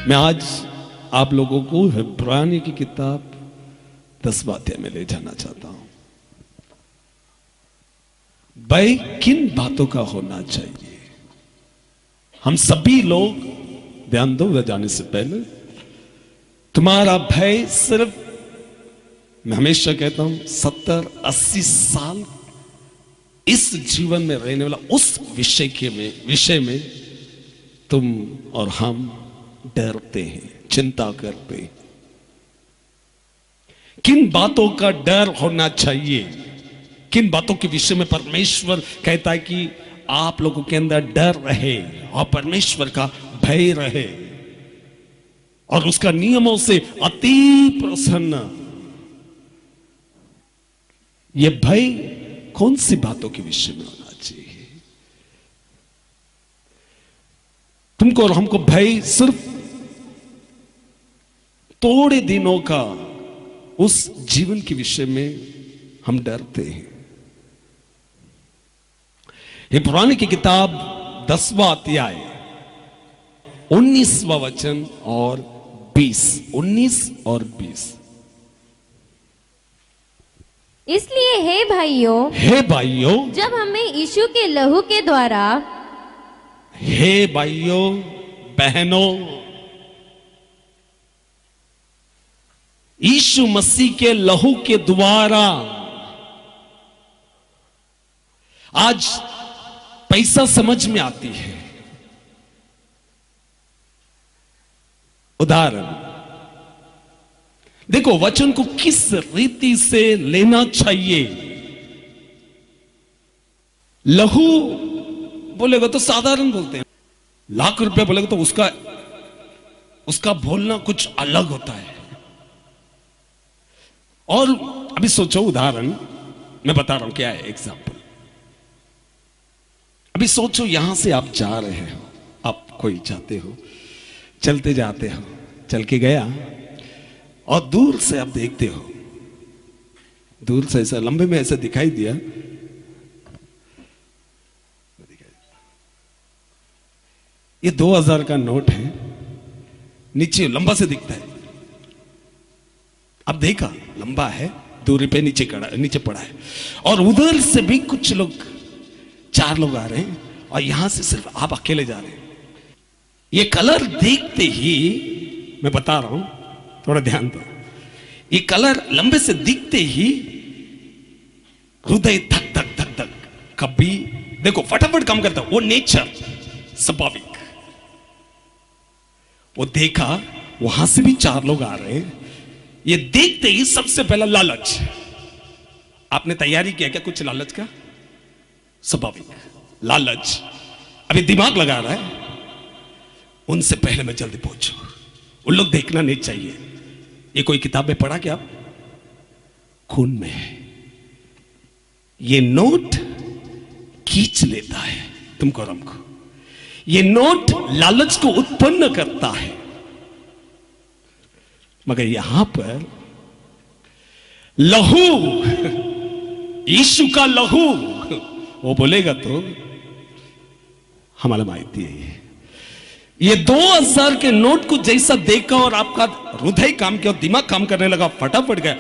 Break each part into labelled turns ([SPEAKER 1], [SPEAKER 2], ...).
[SPEAKER 1] मैं आज आप लोगों को इब्रानी की किताब 10वां अध्याय में ले जाना चाहता हूं। भय किन बातों का होना चाहिए? हम सभी लोग, ध्यान दो जाने से पहले, तुम्हारा भय सिर्फ, मैं हमेशा कहता हूं, 70-80 साल इस जीवन में रहने वाला उस विषय में तुम और हम डरते हैं, चिंता करते हैं। किन बातों का डर होना चाहिए? किन बातों के विषय में परमेश्वर कहता है कि आप लोगों के अंदर डर रहे और परमेश्वर का भय रहे और उसका नियमों से अति प्रसन्न। यह भय कौन सी बातों के विषय में होना चाहिए? तुमको और हमको भय सिर्फ थोड़े दिनों का उस जीवन के विषय में हम डरते हैं। इब्रानी की किताब 10वां अध्याय 19वां वचन और 19 और 20।
[SPEAKER 2] इसलिए हे भाइयों, जब हमें यीशु के लहू के द्वारा,
[SPEAKER 1] हे भाइयों बहनों, यीशु मसीह के लहू के द्वारा, आज पैसा समझ में आती है। उदाहरण देखो, वचन को किस रीति से लेना चाहिए। लहू बोलेगा तो साधारण बोलते हैं, लाख रुपया बोलेगा तो उसका बोलना कुछ अलग होता है। और अभी सोचो, उदाहरण मैं बता रहा हूं, क्या है एग्जांपल। अभी सोचो, यहां से आप जा रहे हो, आप कोई जाते हो, चलते जाते हो, चल के गया और दूर से आप देखते हो, दूर से ऐसा लंबे में ऐसा दिखाई दिया, ये 2000 का नोट है, नीचे लंबा से दिखता है। अब देखा लंबा है, दूरी पे नीचे पड़ा है, और उधर से भी कुछ लोग, 4 लोग आ रहे हैं, और यहां से सिर्फ आप अकेले जा रहे हैं। ये कलर देखते ही, मैं बता रहा हूं, थोड़ा ध्यान दो, ये कलर लंबे से दिखते ही हृदय धक धक धक धक, कभी देखो फटाफट काम करता, वो नेचर, स्वाभाविक। वो देखा, वहां से भी 4 लोग आ रहे हैं, ये देखते ही सबसे पहला लालच। आपने तैयारी किया क्या कुछ लालच का? स्वाभाविक लालच अभी दिमाग लगा रहा है, उनसे पहले मैं जल्दी पहुंचू, उन लोग देखना नहीं चाहिए। ये कोई किताब में पढ़ा क्या? खून में है। ये नोट खींच लेता है तुमको और हमको। ये नोट लालच को उत्पन्न करता है। मगर यहां पर लहू, यीशु का लहू, वो बोलेगा तो हमारा माहिती है। ये 2000 के नोट को जैसा देखा और आपका हृदय काम किया और दिमाग काम करने लगा, फटाफट गया।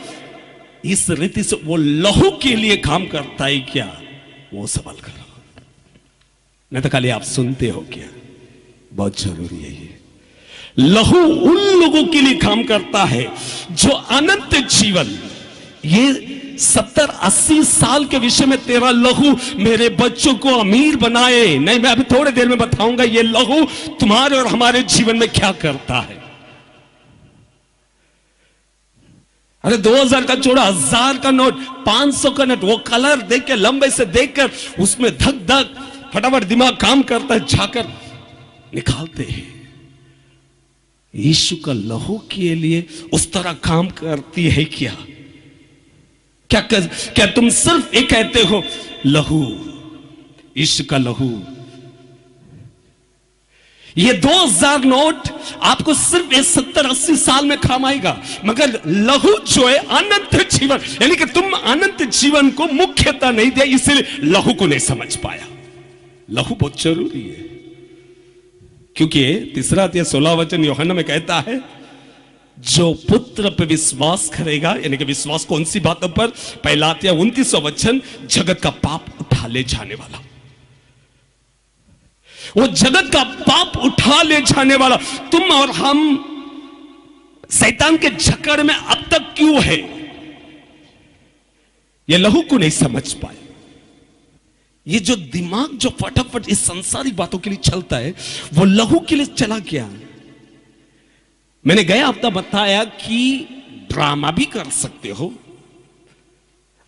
[SPEAKER 1] इस रीति से वो लहू के लिए काम करता है क्या? वो सवाल करो, नहीं तो खाली आप सुनते हो क्या? बहुत जरूरी है ये। लहू उन लोगों के लिए काम करता है जो अनंत जीवन, ये 70-80 साल के विषय में तेरा लहू मेरे बच्चों को अमीर बनाए। नहीं, मैं अभी थोड़ी देर में बताऊंगा ये लहू तुम्हारे और हमारे जीवन में क्या करता है। अरे 2000 का छोड़ा, 1000 का नोट, 500 का नोट, वो कलर देख के, लंबे से देखकर उसमें धक धक फटाफट दिमाग काम करता है, झाकर निकालते हैं। यीशु का लहू के लिए उस तरह काम करती है क्या? क्या तुम सिर्फ एक कहते हो लहू, यीशु का लहू? ये 2000 नोट आपको सिर्फ 70-80 साल में काम आएगा, मगर लहू जो है अनंत जीवन, यानी कि तुम अनंत जीवन को मुख्यता नहीं दिया, इसलिए लहू को नहीं समझ पाया। लहू बहुत जरूरी है। क्योंकि 3:16 यूहन्ना में कहता है, जो पुत्र पे विश्वास करेगा, यानी कि विश्वास कौन सी बातों पर? 29 जगत का पाप उठा ले जाने वाला, वो जगत का पाप उठा ले जाने वाला। तुम और हम शैतान के झकड़ में अब तक क्यों है? ये लहू को नहीं समझ पाए। ये जो दिमाग जो फटाफट इस संसारिक बातों के लिए चलता है, वो लहू के लिए चला गया। मैंने गया हफ्ता बताया कि ड्रामा भी कर सकते हो,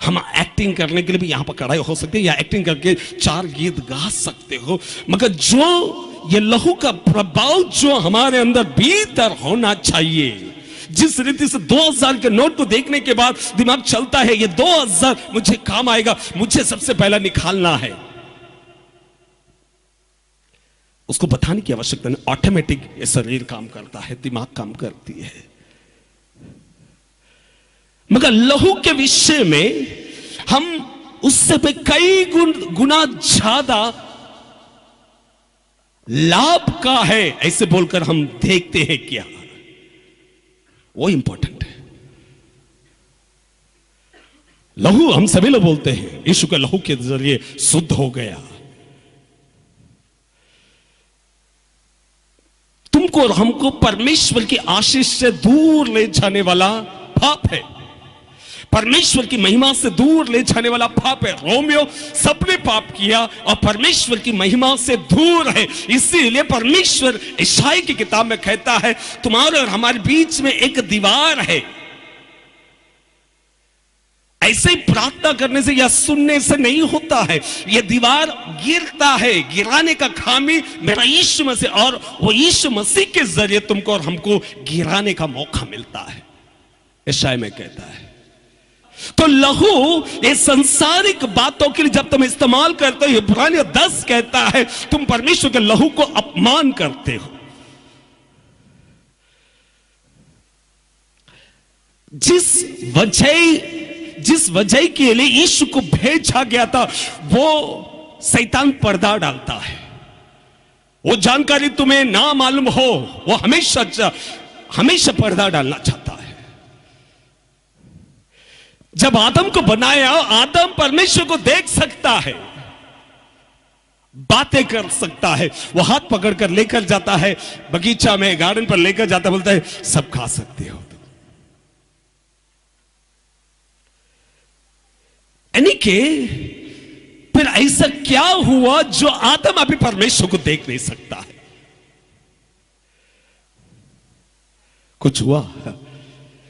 [SPEAKER 1] हम एक्टिंग करने के लिए भी यहां पर खड़े हो सकते हैं, या एक्टिंग करके 4 गीत गा सकते हो, मगर जो ये लहू का प्रभाव जो हमारे अंदर भीतर होना चाहिए, जिस रीति से 2000 के नोट को देखने के बाद दिमाग चलता है, ये 2000 मुझे काम आएगा, मुझे सबसे पहला निकालना है, उसको बताने की आवश्यकता नहीं। ऑटोमेटिक ये शरीर काम करता है, दिमाग काम करती है। मगर लहू के विषय में हम उससे पे कई गुना ज्यादा लाभ का है ऐसे बोलकर हम देखते हैं क्या? वो इंपॉर्टेंट है। लहू, हम सभी लोग बोलते हैं यीशु के लहू के जरिए शुद्ध हो गया। तुमको और हमको परमेश्वर की आशीष से दूर ले जाने वाला पाप है, परमेश्वर की महिमा से दूर ले जाने वाला पाप है। रोमियो सबने पाप किया और परमेश्वर की महिमा से दूर है। इसीलिए परमेश्वर यशायाह की किताब में कहता है, तुम्हारे और हमारे बीच में एक दीवार है। ऐसे ही प्रार्थना करने से या सुनने से नहीं होता है, यह दीवार गिरता है। गिराने का खामी मेरा यीशु मसीह, और वो यीशु मसीह के जरिए तुमको और हमको गिराने का मौका मिलता है, यशायाह में कहता है। तो लहू ये संसारिक बातों के लिए जब तुम इस्तेमाल करते हो, इब्रानियों 10 कहता है तुम परमेश्वर के लहू को अपमान करते हो। जिस वजह के लिए यीशु को भेजा गया था, वो शैतान पर्दा डालता है। वो जानकारी तुम्हें ना मालूम हो, वो हमेशा पर्दा डालना चाहता है। जब आदम को बनाया, आदम परमेश्वर को देख सकता है, बातें कर सकता है। वो हाथ पकड़कर लेकर जाता है बगीचा में, गार्डन पर लेकर जाता, बोलता है सब खा सकते हो। यानी कि फिर ऐसा क्या हुआ जो आदम अभी परमेश्वर को देख नहीं सकता है? कुछ हुआ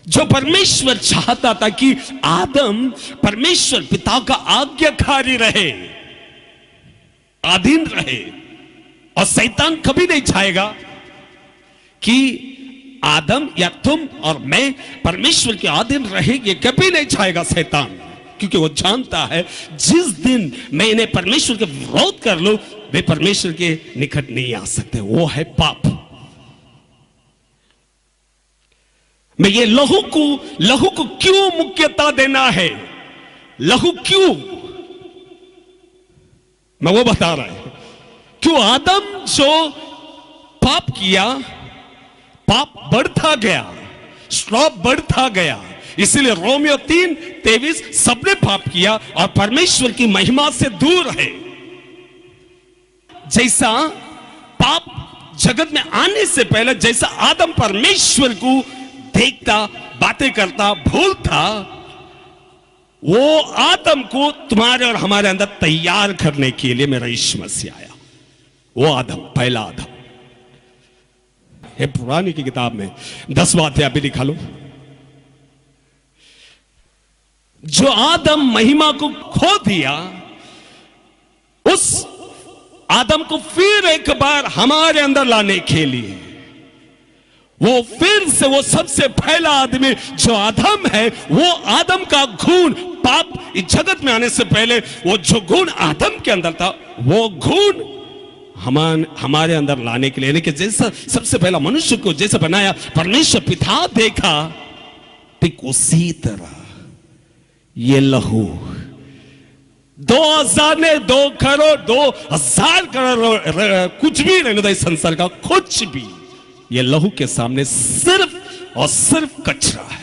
[SPEAKER 1] जो परमेश्वर चाहता था कि आदम परमेश्वर पिता का आज्ञाकारी रहे, अधीन रहे। और शैतान कभी नहीं चाहेगा कि आदम या तुम और मैं परमेश्वर के अधीन रहे, ये कभी नहीं चाहेगा शैतान, क्योंकि वो जानता है जिस दिन मैं इन्हें परमेश्वर के विरोध कर लूं, वे परमेश्वर के निकट नहीं आ सकते। वो है पाप। मैं ये लहू को क्यों मुख्यता देना है? लहू क्यों? मैं वो बता रहा हूं। क्यों आदम जो पाप किया, पाप बढ़ता गया, श्राप बढ़ता गया। इसीलिए रोमियो 3:23 सबने पाप किया और परमेश्वर की महिमा से दूर है। जैसा पाप जगत में आने से पहले, जैसा आदम परमेश्वर को देखता, बातें करता, भूलता, वो आदम को तुम्हारे और हमारे अंदर तैयार करने के लिए मेरा यीशु मसीह आया। वो आदम, पहला आदम है। पुरानी की किताब में 10वां अध्याय भी लिखा लो। जो आदम महिमा को खो दिया, उस आदम को फिर एक बार हमारे अंदर लाने के लिए, वो फिर से वो सबसे पहला आदमी जो आदम है, वो आदम का गुण, पाप इस जगत में आने से पहले वो जो गुण आदम के अंदर था, वो गुण हमारे अंदर लाने के लिए, यानी कि जैसा सबसे पहला मनुष्य को जैसा बनाया परमेश्वर पिता देखा, ठीक उसी तरह ये लहू 2000 ने 2 करोड़ 2000 करोड़ कुछ भी रहने दो इस संसार का, कुछ भी ये लहू के सामने सिर्फ और सिर्फ कचरा है।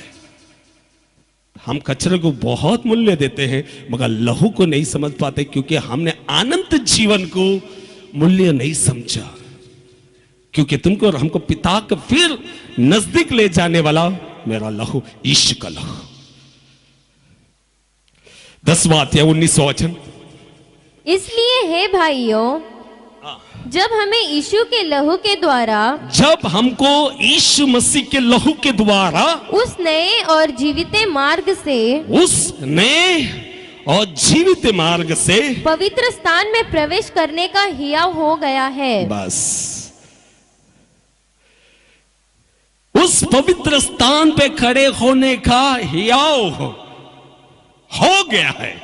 [SPEAKER 1] हम कचरे को बहुत मूल्य देते हैं मगर लहू को नहीं समझ पाते, क्योंकि हमने अनंत जीवन को मूल्य नहीं समझा। क्योंकि तुमको और हमको पिता के फिर नजदीक ले जाने वाला मेरा लहू, यीशु का लहू। 10वां अध्याय 19वां वचन।
[SPEAKER 2] इसलिए हे भाइयों, जब हमें यीशु के लहू के द्वारा,
[SPEAKER 1] जब हमको यीशु मसीह के लहू के द्वारा
[SPEAKER 2] उस नए और जीवित मार्ग से,
[SPEAKER 1] उस नए और जीवित मार्ग से
[SPEAKER 2] पवित्र स्थान में प्रवेश करने का हियाव हो गया है।
[SPEAKER 1] बस उस पवित्र स्थान पे खड़े होने का हियाव हो गया है।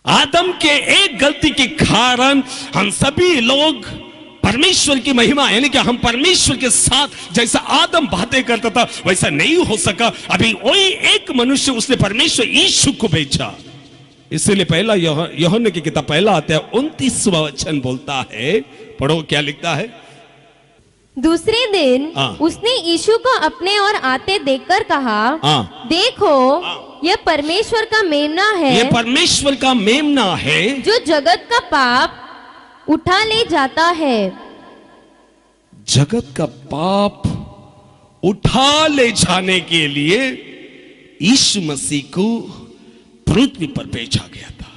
[SPEAKER 1] आदम के एक गलती के कारण हम सभी लोग परमेश्वर की महिमा, यानी कि हम परमेश्वर के साथ जैसा आदम बातें करता था वैसा नहीं हो सका। अभी वही एक मनुष्य, उसने परमेश्वर यीशु को भेजा। इसलिए पहला यूहन्ना की किताब पहला अध्याय 29वां वचन बोलता है, पढ़ो क्या लिखता है।
[SPEAKER 2] दूसरे दिन उसने यीशु को अपने और आते देखकर कहा, देखो यह परमेश्वर का मेमना है,
[SPEAKER 1] यह परमेश्वर का मेमना है
[SPEAKER 2] जो जगत का पाप उठा ले जाता है।
[SPEAKER 1] जगत का पाप उठा ले जाने के लिए यीशु मसीह को पृथ्वी पर भेजा गया था।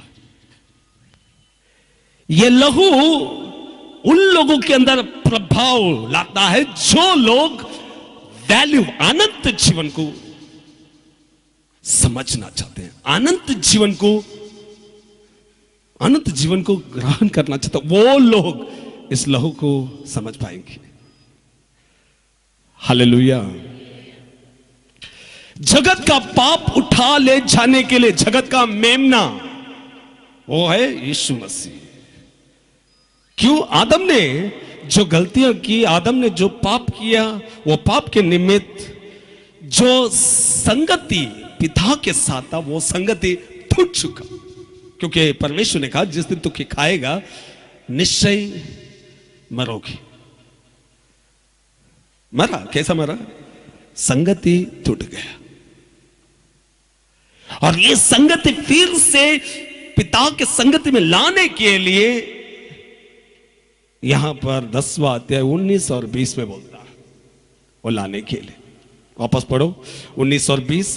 [SPEAKER 1] यह लहू उन लोगों के अंदर प्रभाव लाता है जो लोग वैल्यू, अनंत जीवन को समझना चाहते हैं, अनंत जीवन को ग्रहण करना चाहते हैं, वो लोग इस लहू को समझ पाएंगे। हालेलुया। जगत का पाप उठा ले जाने के लिए जगत का मेमना वो है यीशु मसीह। क्यों? आदम ने जो गलतियां की, आदम ने जो पाप किया, वो पाप के निमित्त जो संगति पिता के साथ था वो संगति टूट चुका। क्योंकि परमेश्वर ने कहा जिस दिन तू खाएगा निश्चय मरोगे। मरा, कैसा मरा? संगति टूट गया। और ये संगति फिर से पिता के संगति में लाने के लिए यहां पर 10वां अध्याय 19 और 20 में बोलता है, वो लाने के लिए। वापस पढ़ो 19 और 20।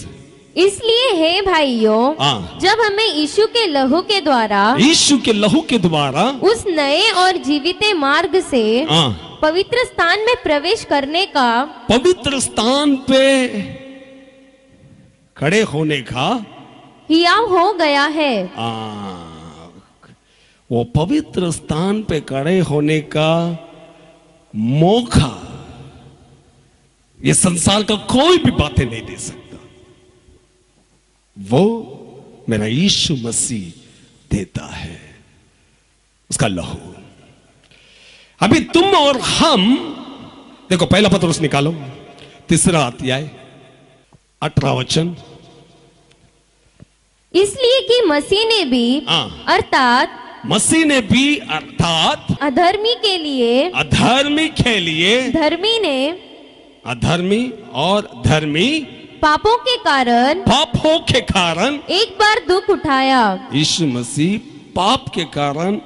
[SPEAKER 2] इसलिए हे भाइयों, जब हमें यीशु के लहू के द्वारा उस नए और जीवित मार्ग से पवित्र स्थान में प्रवेश करने का,
[SPEAKER 1] पवित्र स्थान पे खड़े होने का
[SPEAKER 2] हियाव हो गया है।
[SPEAKER 1] वो पवित्र स्थान पे खड़े होने का मौका ये संसार का कोई भी बातें नहीं दे सकता। वो मेरा यीशु मसीह देता है, उसका लहू। अभी तुम और हम देखो, पहला पत्रुस निकालो 3 अध्याय 18 वचन।
[SPEAKER 2] इसलिए कि मसीह ने भी अर्थात अधर्मी के लिए धर्मी ने,
[SPEAKER 1] अधर्मी और धर्मी
[SPEAKER 2] पापों के कारण एक बार दुख उठाया।
[SPEAKER 1] यीशु मसीह पाप के कारण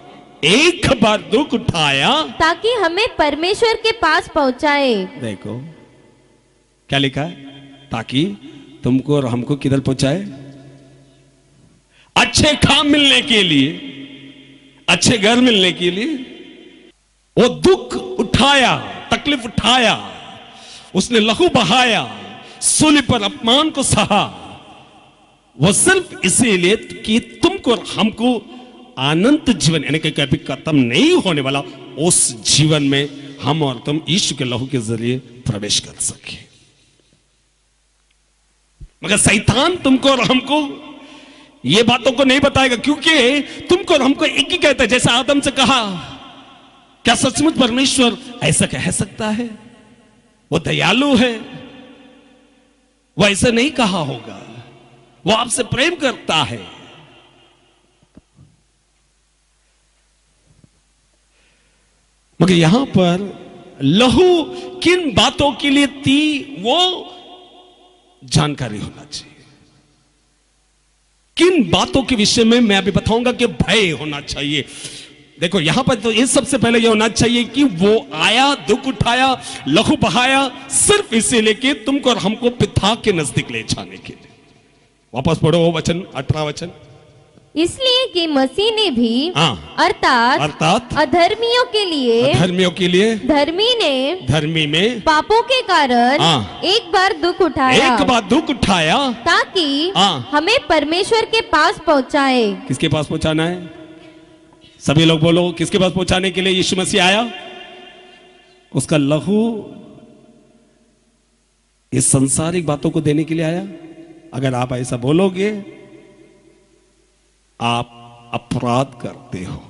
[SPEAKER 1] एक बार दुख उठाया
[SPEAKER 2] ताकि हमें परमेश्वर के पास पहुंचाए।
[SPEAKER 1] देखो क्या लिखा है, ताकि तुमको और हमको किधर पहुंचाए? अच्छे काम मिलने के लिए, अच्छे घर मिलने के लिए। वो दुख उठाया, तकलीफ उठाया, उसने लहू बहाया, सूली पर अपमान को सहा। वो सिर्फ इसीलिए कि तुमको और हमको अनंत जीवन, यानी कि कभी खत्म नहीं होने वाला उस जीवन में हम और तुम यीशु के लहू के जरिए प्रवेश कर सके। मगर शैतान तुमको और हमको ये बातों को नहीं बताएगा, क्योंकि तुमको और हमको एक ही कहता है, जैसा आदम से कहा, क्या सचमुच परमेश्वर ऐसा कह सकता है? वो दयालु है, वो ऐसे नहीं कहा होगा, वो आपसे प्रेम करता है। मगर यहां पर लहू किन बातों के लिए थी वो जानकारी होना चाहिए। किन बातों के विषय में मैं अभी बताऊंगा कि भय होना चाहिए। देखो यहां पर तो ये सबसे पहले ये होना चाहिए कि वो आया, दुख उठाया, लहू बहाया सिर्फ इसीलिए कि तुमको और हमको पिता के नजदीक ले जाने के लिए। वापस पढ़ो वो वचन, 18 वचन।
[SPEAKER 2] इसलिए कि मसीह ने भी अर्थात अधर्मियों के लिए धर्मी में पापों के कारण एक बार दुख उठाया ताकि हमें परमेश्वर के पास पहुंचाए।
[SPEAKER 1] किसके पास पहुंचाना है? सभी लोग बोलो, किसके पास पहुंचाने के लिए यीशु मसीह आया? उसका लहू इस सांसारिक बातों को देने के लिए आया। अगर आप ऐसा बोलोगे आप अपराध करते हो।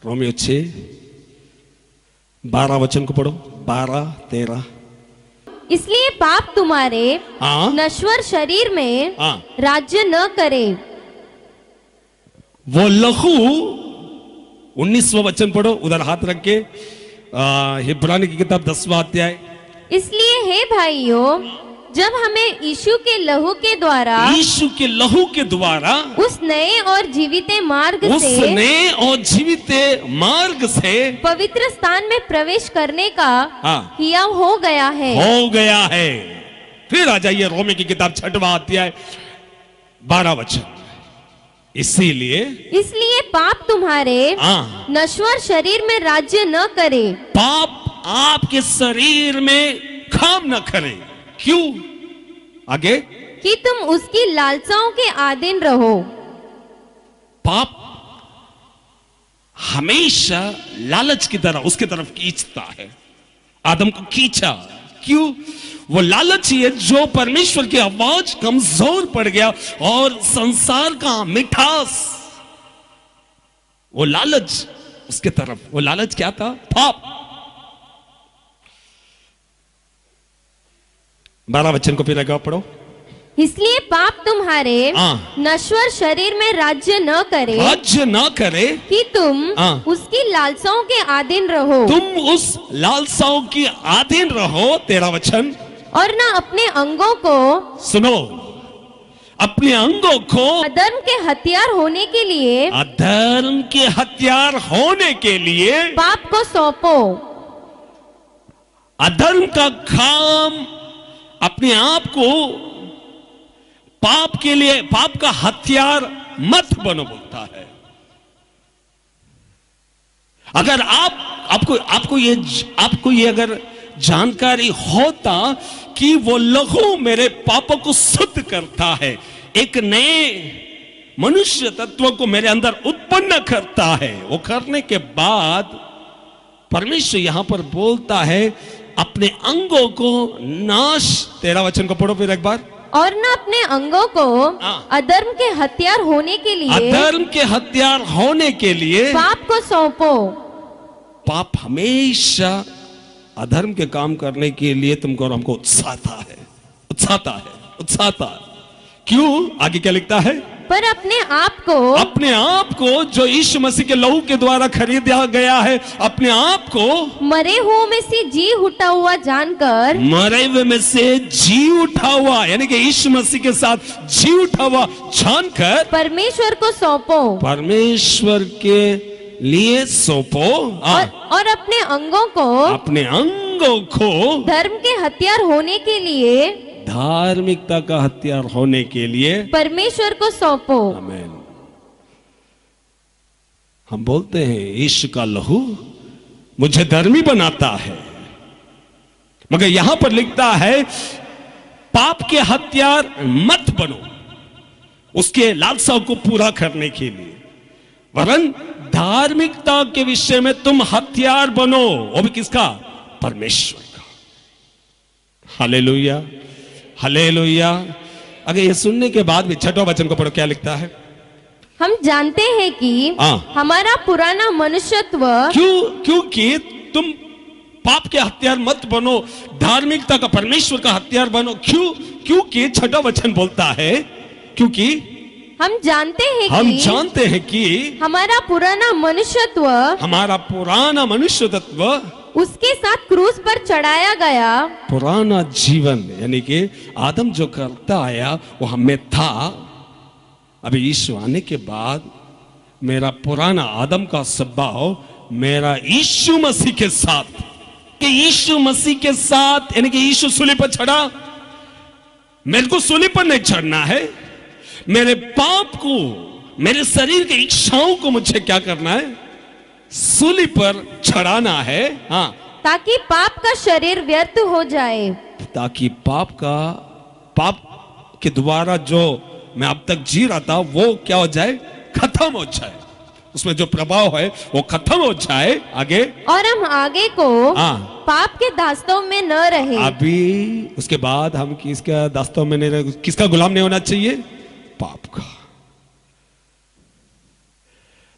[SPEAKER 1] रोमियो 6:12 वचन को पढ़ो, 12-13।
[SPEAKER 2] इसलिए पाप तुम्हारे नश्वर शरीर में राज्य न करे।
[SPEAKER 1] वो लहू 19वां वचन पढ़ो, उधर हाथ रख के, इब्रानी की किताब 10वां अध्याय।
[SPEAKER 2] इसलिए हे भाइयों, जब हमें यीशु के लहू के द्वारा उस नए और जीवित मार्ग से पवित्र स्थान में प्रवेश करने का हियाव हो गया है।
[SPEAKER 1] फिर आ जाइए रोमी की किताब 6वां अध्याय 12 वचन।
[SPEAKER 2] इसलिए पाप तुम्हारे नश्वर शरीर में राज्य न करे।
[SPEAKER 1] पाप आपके शरीर में काम न करे। क्यों? आगे,
[SPEAKER 2] कि तुम उसकी लालसाओं के अधीन रहो।
[SPEAKER 1] पाप हमेशा लालच की तरह उसके तरफ खींचता है। आदम को खींचा, क्यों? वो लालच ही है जो परमेश्वर की आवाज कमजोर पड़ गया और संसार का मिठास, वो लालच उसके तरफ। वो लालच क्या था? पाप। 12 वचन को फिर आगे पढ़ो।
[SPEAKER 2] इसलिए पाप तुम्हारे नश्वर शरीर में राज्य न करे कि तुम उसकी लालसाओं के अधीन रहो।
[SPEAKER 1] तुम उस लालसाओं की अधीन रहो। 13 वचन।
[SPEAKER 2] और न अपने अंगों को,
[SPEAKER 1] सुनो, अपने अंगों को
[SPEAKER 2] अधर्म के हथियार होने के लिए पाप को सौंपो।
[SPEAKER 1] अधर्म का काम, अपने आप को पाप के लिए, पाप का हथियार मत बनो बोलता है। अगर आपको ये अगर जानकारी होता कि वो लहू मेरे पापों को शुद्ध करता है, एक नए मनुष्य तत्व को मेरे अंदर उत्पन्न करता है, वो करने के बाद परमेश्वर यहां पर बोलता है अपने अंगों को नाश। 13 वचन को पढ़ो फिर एक बार।
[SPEAKER 2] और न अपने अंगों को अधर्म के हथियार होने के लिए पाप को सौंपो।
[SPEAKER 1] पाप हमेशा अधर्म के काम करने के लिए तुमको और हमको उकसाता है। क्यों? आगे क्या लिखता है?
[SPEAKER 2] पर अपने आप को
[SPEAKER 1] जो यीशु मसीह के लहू के द्वारा खरीदा गया है, अपने आप को
[SPEAKER 2] मरे हुए में से जी उठा हुआ जानकर,
[SPEAKER 1] मरे हुए में से जी उठा हुआ यानी कि यीशु मसीह के साथ जी उठा हुआ जानकर
[SPEAKER 2] परमेश्वर को सौंपो।
[SPEAKER 1] परमेश्वर के लिए सौंपो।
[SPEAKER 2] और अपने अंगों को धर्म के हथियार होने के लिए,
[SPEAKER 1] धार्मिकता का हथियार होने के लिए
[SPEAKER 2] परमेश्वर को सौंपो।
[SPEAKER 1] आमीन। हम बोलते हैं यीशु का लहू मुझे धर्मी बनाता है, मगर यहां पर लिखता है पाप के हथियार मत बनो उसके लालसाओं को पूरा करने के लिए, वरन धार्मिकता के विषय में तुम हथियार बनो। वो भी किसका? परमेश्वर का। Hallelujah, hallelujah. अगर ये सुनने के बाद भी 6वां वचन को पढ़ो, क्या लिखता है?
[SPEAKER 2] हम जानते हैं कि हमारा पुराना मनुष्यत्व,
[SPEAKER 1] क्योंकि तुम पाप के हथियार मत बनो, धार्मिकता का, परमेश्वर का हथियार बनो। क्योंकि 6वां वचन बोलता है क्योंकि
[SPEAKER 2] हम जानते हैं कि हमारा पुराना मनुष्यत्व उसके साथ क्रूस पर चढ़ाया गया।
[SPEAKER 1] पुराना जीवन यानी कि आदम जो करता आया वो हमें था। अभी यीशु आने के बाद मेरा पुराना आदम का स्वभाव मेरा यीशु मसीह के साथ, कि यीशु मसीह के साथ यानी कि यीशु सूली पर चढ़ा, मेरे को सूली पर नहीं चढ़ना है। मेरे पाप को, मेरे शरीर की इच्छाओं को मुझे क्या करना है? सूली पर चढ़ाना है। हाँ,
[SPEAKER 2] ताकि पाप का शरीर व्यर्थ हो जाए,
[SPEAKER 1] ताकि पाप के द्वारा जो मैं अब तक जी रहा था वो क्या हो जाए? खत्म हो जाए, उसमें जो प्रभाव है वो खत्म हो जाए। आगे
[SPEAKER 2] और हम आगे को पाप के दास्तों में न रहे।
[SPEAKER 1] अभी उसके बाद हम किसका दास्तों में नहीं रहे? किसका गुलाम नहीं होना चाहिए? पाप का।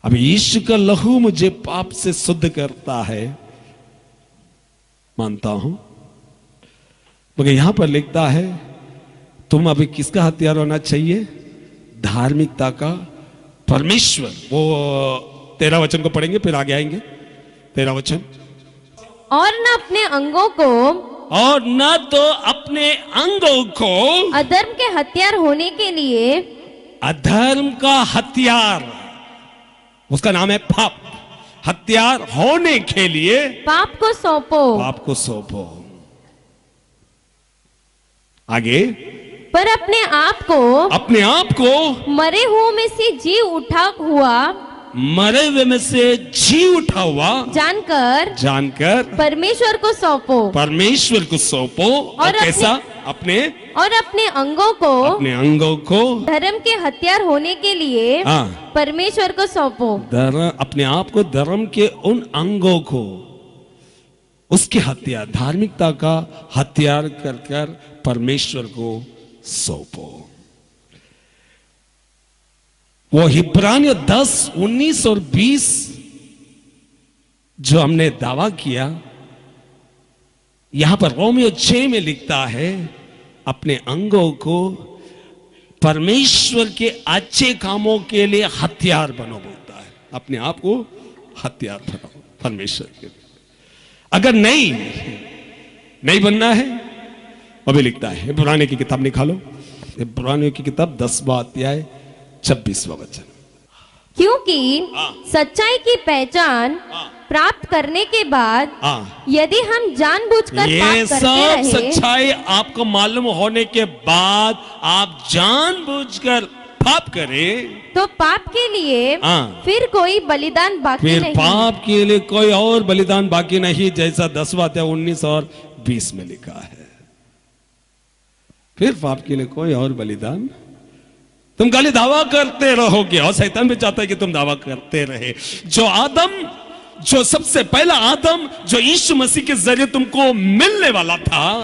[SPEAKER 1] अभी यीशु का लहू मुझे पाप से शुद्ध करता है, मानता हूं, मगर यहां पर लिखता है तुम अभी किसका हथियार होना चाहिए? धार्मिकता का। परमेश्वर, वो 13 वचन को पढ़ेंगे फिर आगे आएंगे। 13 वचन।
[SPEAKER 2] और न अपने अंगों को,
[SPEAKER 1] और न तो अपने अंगों को
[SPEAKER 2] अधर्म के हथियार होने के लिए,
[SPEAKER 1] अधर्म का हथियार उसका नाम है पाप, हथियार होने के लिए
[SPEAKER 2] पाप को सौंपो। आगे, पर अपने आप को मरे हुए में से जी उठा हुआ जानकर परमेश्वर को सौंपो। और कैसा? अपने अंगों को धर्म के हथियार होने के लिए परमेश्वर को सौंपो।
[SPEAKER 1] अपने आप को धर्म के उन अंगों को, उसके हथियार, धार्मिकता का हथियार कर परमेश्वर को सौंपो। वो इब्रानियों 10, 19 और 20 जो हमने दावा किया, यहां पर रोमियो 6 में लिखता है अपने अंगों को परमेश्वर के अच्छे कामों के लिए हथियार बनो, बोलता है। अपने आप को हथियार बनाओ परमेश्वर के लिए। अगर नहीं बनना है, अभी लिखता है, इब्रानियों की किताब निकालो, इब्रानियों की किताब 10वां अध्याय 26वां वचन।
[SPEAKER 2] क्योंकि सच्चाई की पहचान प्राप्त करने के बाद यदि हम जानबूझकर पाप करते रहे,
[SPEAKER 1] सच्चाई आपको मालूम होने के बाद आप जानबूझकर पाप करें,
[SPEAKER 2] तो पाप के लिए फिर कोई बलिदान बाकी नहीं।
[SPEAKER 1] पाप के लिए कोई और बलिदान बाकी नहीं, जैसा 10वां अध्याय 19 और 20 में लिखा है। फिर पाप के लिए कोई और बलिदान। तुम खाली दावा करते रहोगे, और शैतान भी चाहता है कि तुम दावा करते रहे। जो सबसे पहला आदम जो यीशु मसीह के जरिए तुमको मिलने वाला था,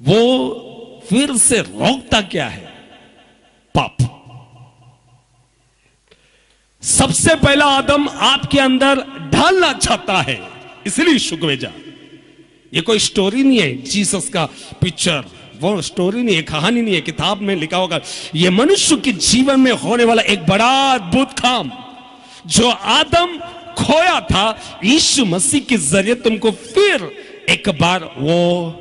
[SPEAKER 1] वो फिर से रोकता क्या है? पाप। सबसे पहला आदम आपके अंदर ढालना चाहता है, इसलिए यीशु को भेजा। ये कोई स्टोरी नहीं है, जीसस का पिक्चर, वो स्टोरी नहीं है, कहानी नहीं है, किताब में लिखा होगा। ये मनुष्य के जीवन में होने वाला एक बड़ा अद्भुत काम, जो आदम खोया था, यीशु मसीह के जरिए तुमको फिर एक बार वो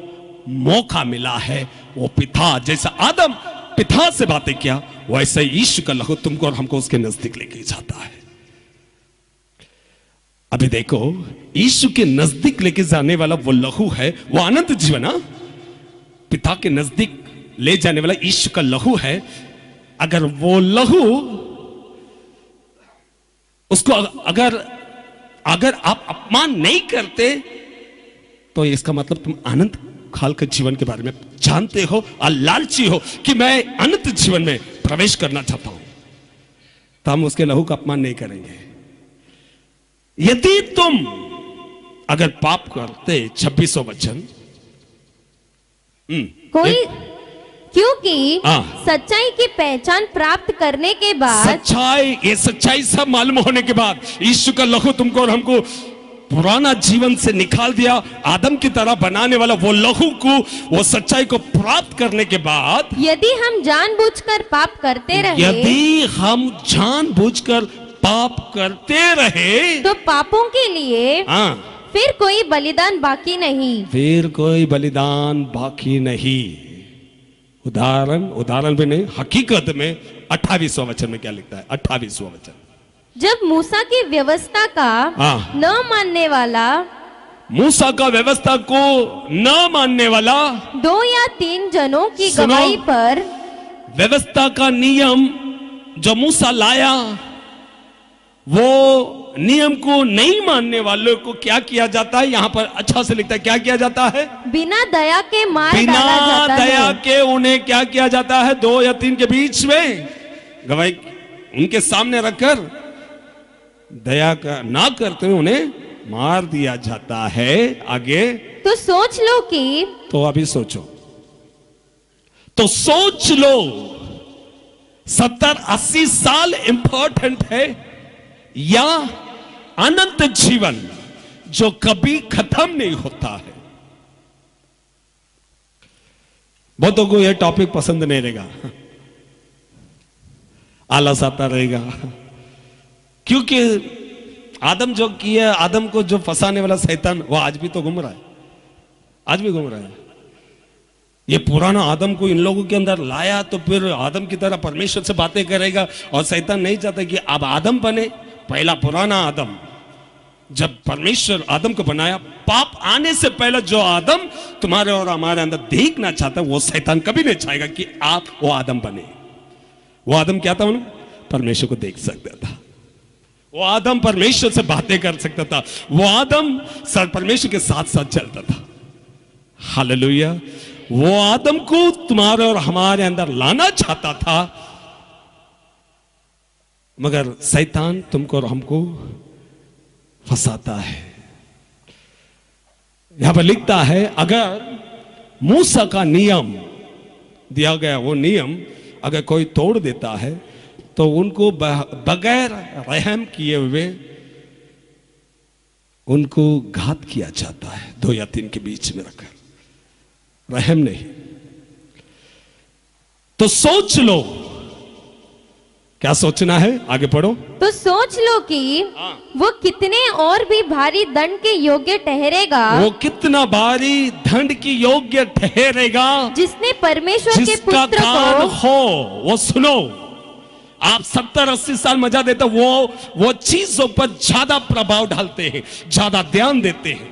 [SPEAKER 1] मौका मिला है। वो पिता, जैसा आदम पिता से बातें किया, वैसे यीशु का लहू तुमको और हमको उसके नजदीक लेके जाता है। अभी देखो, यीशु के नजदीक लेके जाने वाला वो लहू है, वो अनंत जीवन, पिता के नजदीक ले जाने वाला यीशु का लहू है। अगर वो लहू उसको अगर आप अपमान नहीं करते, तो इसका मतलब तुम अनंत काल के जीवन के बारे में जानते हो और लालची हो कि मैं अनंत जीवन में प्रवेश करना चाहता हूं, तो हम उसके लहू का अपमान नहीं करेंगे। यदि तुम अगर पाप करते, 26वां वचन,
[SPEAKER 2] क्योंकि सच्चाई की पहचान प्राप्त करने के बाद,
[SPEAKER 1] सच्चाई सब मालूम होने के बाद, यीशु का लहू तुमको और हमको पुराना जीवन से निकाल दिया, आदम की तरह बनाने वाला वो लहू को, वो सच्चाई को प्राप्त करने के बाद
[SPEAKER 2] यदि हम जानबूझकर पाप करते रहे,
[SPEAKER 1] यदि हम जानबूझकर पाप करते रहे
[SPEAKER 2] तो पापों के लिए फिर कोई बलिदान बाकी नहीं,
[SPEAKER 1] फिर कोई बलिदान बाकी नहीं। उदाहरण भी नहीं, हकीकत में 28वां वचन में क्या लिखता है? 28वां वचन,
[SPEAKER 2] जब मूसा की व्यवस्था का न मानने वाला,
[SPEAKER 1] मूसा का व्यवस्था को न मानने वाला
[SPEAKER 2] 2 या 3 जनों की गवाही पर,
[SPEAKER 1] व्यवस्था का नियम जो मूसा लाया, वो नियम को नहीं मानने वालों को क्या किया जाता है? यहां पर अच्छा से लिखता है, क्या किया जाता है?
[SPEAKER 2] बिना दया के मार
[SPEAKER 1] बिना
[SPEAKER 2] डाला जाता
[SPEAKER 1] दया
[SPEAKER 2] है।
[SPEAKER 1] के उन्हें क्या किया जाता है? 2 या 3 के बीच में गवाही उनके सामने रखकर दया का ना करते हुए उन्हें मार दिया जाता है। आगे
[SPEAKER 2] तो सोच लो कि,
[SPEAKER 1] तो अभी सोचो, तो सोच लो 70-80 साल इंपॉर्टेंट है या अनंत जीवन जो कभी खत्म नहीं होता है? बहुतों को यह टॉपिक पसंद नहीं रहेगा, आलस आता रहेगा, क्योंकि आदम जो किया, आदम को जो फंसाने वाला शैतान, वो आज भी तो घूम रहा है, आज भी घूम रहा है। ये पुराना आदम को इन लोगों के अंदर लाया तो फिर आदम की तरह परमेश्वर से बातें करेगा, और शैतान नहीं चाहता कि अब आदम बने। पहला पुराना आदम, जब परमेश्वर आदम को बनाया, पाप आने से पहले जो आदम तुम्हारे और हमारे अंदर देखना चाहता, वो शैतान कभी नहीं चाहेगा कि आप वो आदम बने। वो आदम क्या था? परमेश्वर को देख सकता था, वो आदम परमेश्वर से बातें कर सकता था, वो आदम परमेश्वर के साथ साथ चलता था। हालेलुया। वो आदम को तुम्हारे और हमारे अंदर लाना चाहता था, मगर शैतान तुमको और हमको फंसाता है। यहां पर लिखता है, अगर मूसा का नियम दिया गया, वो नियम अगर कोई तोड़ देता है तो उनको बगैर रहम किए हुए उनको घात किया जाता है, 2 या 3 के बीच में रखकर, रहम नहीं। तो सोच लो, क्या सोचना है? आगे पढ़ो।
[SPEAKER 2] तो सोच लो कि वो कितने और भी भारी दंड के योग्य ठहरेगा,
[SPEAKER 1] वो कितना भारी दंड की योग्य ठहरेगा,
[SPEAKER 2] जिसने परमेश्वर के पुत्र
[SPEAKER 1] को हो वो सुनो। आप 70-80 साल मजा देते, वो चीजों पर ज्यादा प्रभाव डालते हैं, ज्यादा ध्यान देते हैं,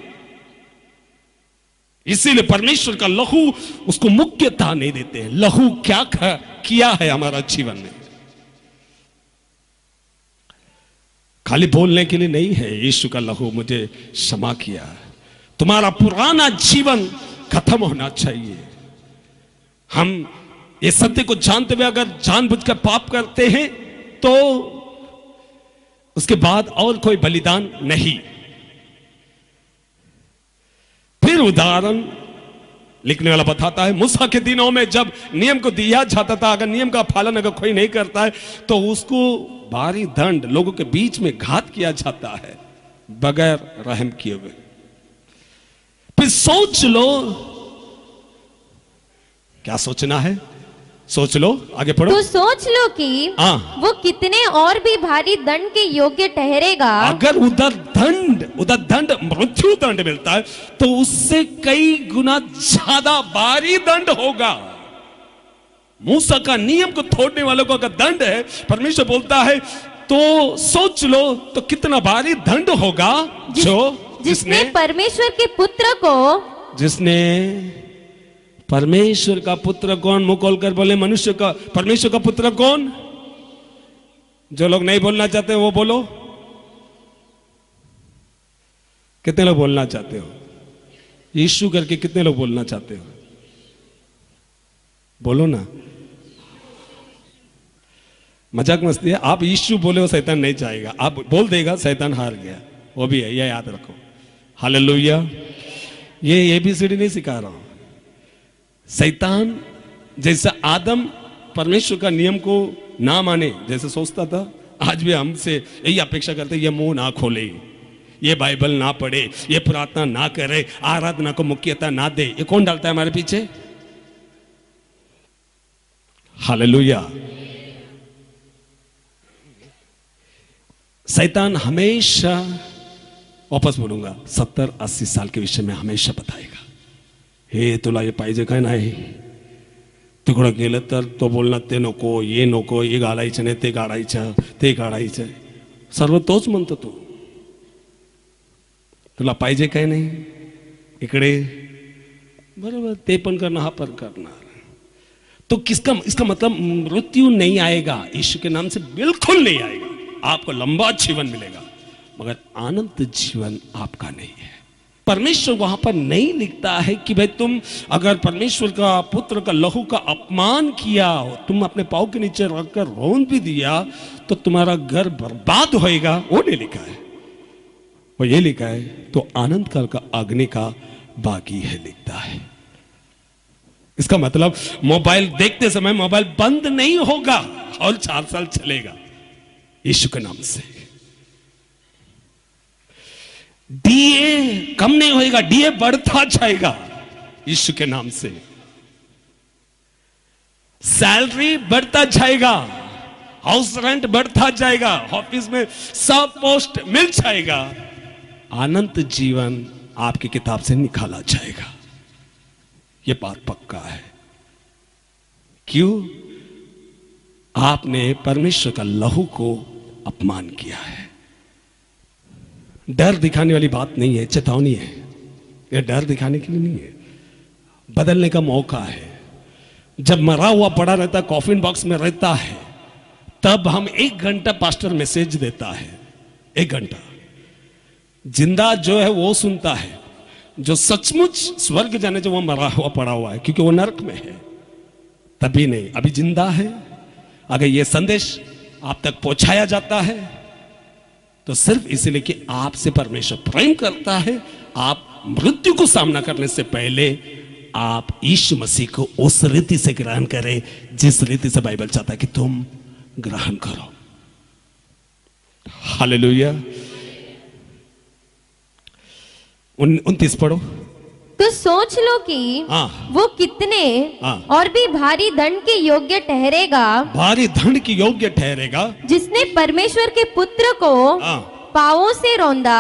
[SPEAKER 1] इसीलिए परमेश्वर का लहू उसको मुख्यता नहीं देते हैं। लहू क्या किया है हमारा जीवन में? खाली बोलने के लिए नहीं है, यीशु का लहू मुझे क्षमा किया। तुम्हारा पुराना जीवन खत्म होना चाहिए। हम ये सत्य को जानते हुए अगर जानबूझकर पाप करते हैं तो उसके बाद और कोई बलिदान नहीं। फिर उदाहरण लिखने वाला बताता है, मूसा के दिनों में जब नियम को दिया जाता था, अगर नियम का पालन अगर कोई नहीं करता है तो उसको भारी दंड, लोगों के बीच में घात किया जाता है बगैर रहम किए हुए। फिर सोच लो, क्या सोचना है? सोच लो, आगे पढ़ो।
[SPEAKER 2] तो सोच लो कि वो कितने और भी भारी दंड के योग्य ठहरेगा।
[SPEAKER 1] अगर उधर दंड मृत्यु दंड मिलता है तो उससे कई गुना ज्यादा भारी दंड होगा। मूसा का नियम को तोड़ने वालों को अगर दंड है, परमेश्वर बोलता है तो सोच लो तो कितना भारी दंड होगा
[SPEAKER 2] जिसने परमेश्वर के पुत्र को,
[SPEAKER 1] जिसने परमेश्वर का पुत्र कौन? मुंह खोलकर बोले, मनुष्य का, परमेश्वर का पुत्र कौन? जो लोग नहीं बोलना चाहते वो बोलो। कितने लोग बोलना चाहते हो? यीशु करके कितने लोग बोलना चाहते हो? बोलो ना। मजाक मस्ती है। आप यीशु बोले हो, शैतान नहीं चाहेगा। आप बोल देगा, शैतान हार गया। वो भी है, यह याद रखो। हालेलुया। ये ABCD नहीं सिखा रहा हूं। शैतान जैसा आदम परमेश्वर का नियम को ना माने, जैसे सोचता था, आज भी हमसे यही अपेक्षा करते, ये मुंह ना खोले, ये बाइबल ना पढ़े, ये प्रार्थना ना करे, आराधना को मुख्यता ना दे, ये कौन डालता है हमारे पीछे? हालेलुया। शैतान हमेशा, वापस बोलूंगा, 70-80 साल के विषय में हमेशा बताएगा, हे तुला हे पाहिजे काय नाही, तिकडं गेलं तर तो बोलणार ते नको, ये नको, ये गाळायचं नाही, ते गाळायचं, ते गाळायचं, सर्व तोच म्हणतो तू, तुला पाहिजे काय नाही, इकडे बरोबर ते पण करणार, हा पण करणार। तो इसका मतलब मृत्यु नहीं आएगा, यीशु के नाम से बिल्कुल नहीं आएगा, आपको लंबा जीवन मिलेगा, मगर अनंत जीवन आपका नहीं है। परमेश्वर वहां पर नहीं लिखता है कि भाई तुम अगर परमेश्वर का पुत्र का लहू का अपमान किया, तुम अपने पाँव के नीचे रखकर रोन भी दिया तो तुम्हारा घर बर्बाद होएगा, वो नहीं लिखा है। वो ये लिखा है तो आनंद काल का अग्नि का बागी है, लिखता है। इसका मतलब मोबाइल देखते समय मोबाइल बंद नहीं होगा और 4 साल चलेगा यीशु के नाम से। डीए कम नहीं होएगा, डीए बढ़ता जाएगा यीशु के नाम से। सैलरी बढ़ता जाएगा, हाउस रेंट बढ़ता जाएगा, ऑफिस में सब पोस्ट मिल जाएगा, अनंत जीवन आपकी किताब से निकाला जाएगा, यह बात पक्का है। क्यों? आपने परमेश्वर का लहू को अपमान किया है। डर दिखाने वाली बात नहीं है, चेतावनी है, यह डर दिखाने के लिए नहीं है, बदलने का मौका है। जब मरा हुआ पड़ा रहता है, कॉफिन बॉक्स में रहता है, तब हम 1 घंटा पास्टर मैसेज देता है, 1 घंटा। जिंदा जो है वो सुनता है, जो सचमुच स्वर्ग जाने जो वो मरा हुआ पड़ा हुआ है, क्योंकि वो नरक में है, तभी नहीं, अभी जिंदा है। अगर ये संदेश आप तक पहुंचाया जाता है तो सिर्फ इसलिए कि आपसे परमेश्वर प्रेम करता है। आप मृत्यु को सामना करने से पहले आप यीशु मसीह को उस रीति से ग्रहण करें जिस रीति से बाइबल चाहता है कि तुम ग्रहण करो। हालेलुया। 29 पढ़ो।
[SPEAKER 2] तो सोच लो कि वो कितने और भी भारी दंड के योग्य ठहरेगा,
[SPEAKER 1] भारी दंड के योग्य ठहरेगा,
[SPEAKER 2] जिसने परमेश्वर के पुत्र को पांवों से रौंदा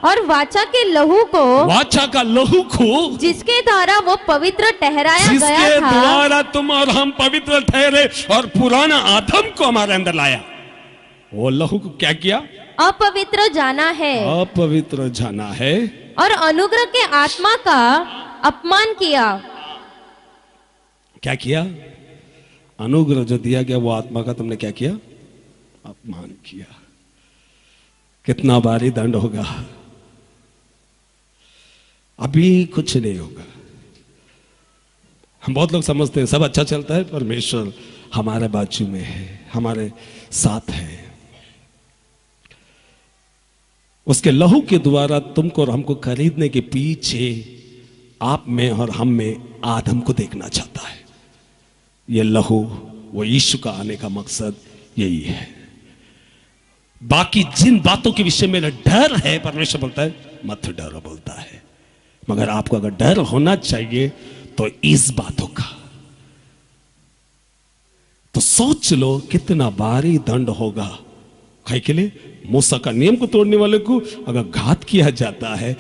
[SPEAKER 2] और वाचा के लहू को,
[SPEAKER 1] वाचा का लहू को,
[SPEAKER 2] जिसके द्वारा वो पवित्र ठहराया गया था,
[SPEAKER 1] जिसके द्वारा तुम और हम पवित्र ठहरे और पुराना आदम को हमारे अंदर लाया, वो लहू को क्या किया?
[SPEAKER 2] अपवित्र जाना है,
[SPEAKER 1] अपवित्र जाना है
[SPEAKER 2] और अनुग्रह के आत्मा का अपमान किया।
[SPEAKER 1] क्या किया? अनुग्रह जो दिया गया वो आत्मा का तुमने क्या किया? अपमान किया। कितना भारी दंड होगा? अभी कुछ नहीं होगा। हम बहुत लोग समझते हैं सब अच्छा चलता है, परमेश्वर हमारे बाजू में है, हमारे साथ है। उसके लहू के द्वारा तुमको और हमको खरीदने के पीछे आप में और हम में आदम को देखना चाहता है। यह लहू, वो यीशु का आने का मकसद यही है। बाकी जिन बातों के विषय में डर है, परमेश्वर बोलता है मत डरो, बोलता है, मगर आपको अगर डर होना चाहिए तो इस बातों का। तो सोच लो कितना भारी दंड होगा। कई के लिए मूसा का नियम को तोड़ने वाले को अगर घात किया जाता है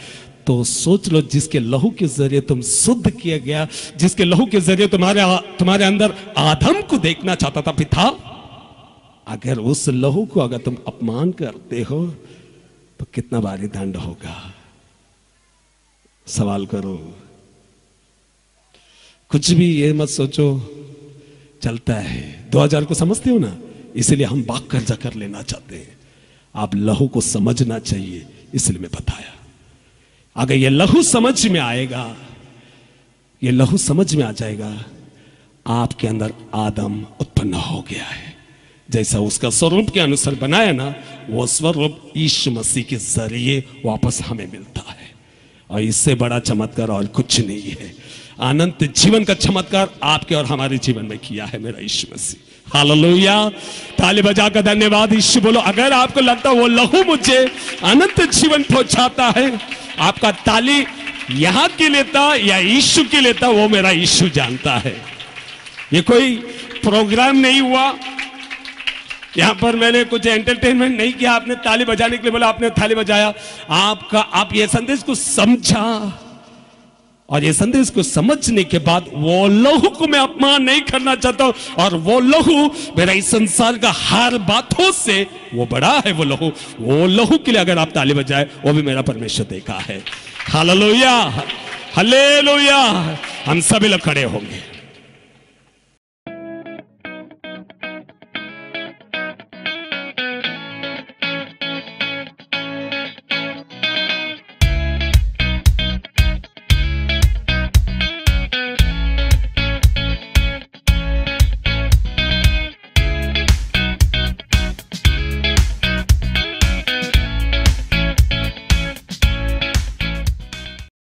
[SPEAKER 1] तो सोच लो जिसके लहू के जरिए तुम शुद्ध किया गया, जिसके लहू के जरिए तुम्हारे अंदर आदम को देखना चाहता था पिता, अगर उस लहू को अगर तुम अपमान करते हो तो कितना भारी दंड होगा। सवाल करो, कुछ भी ये मत सोचो चलता है। 2000 को समझते हो ना, इसलिए हम बाग कर्जा कर लेना चाहते हैं। आप लहू को समझना चाहिए, इसलिए मैं बताया। अगर ये लहू समझ में आएगा, ये लहू समझ में आ जाएगा, आपके अंदर आदम उत्पन्न हो गया है। जैसा उसका स्वरूप के अनुसार बनाया ना, वो स्वरूप यीशु मसीह के जरिए वापस हमें मिलता है। और इससे बड़ा चमत्कार और कुछ नहीं है। अनंत जीवन का चमत्कार आपके और हमारे जीवन में किया है मेरा यीशु मसीह। हालेलुया। ताली बजाकर धन्यवाद यीशु बोलो। अगर आपको लगता है वो लहू मुझे अनंत जीवन पहुंचाता है, आपका ताली यहां के लेता या यीशु के लेता, वो मेरा यीशु जानता है। ये कोई प्रोग्राम नहीं हुआ, यहां पर मैंने कुछ एंटरटेनमेंट नहीं किया, आपने ताली बजाने के लिए बोला, आपने ताली बजाया। आप ये संदेश को समझा, और ये संदेश को समझने के बाद वो लहू को मैं अपमान नहीं करना चाहता हूं, और वो लहू मेरा इस संसार का हर बातों से वो बड़ा है। वो लहू के लिए अगर आप ताली बजाए, वो भी मेरा परमेश्वर देखा है। Hallelujah, hallelujah. हम सभी लोग खड़े होंगे।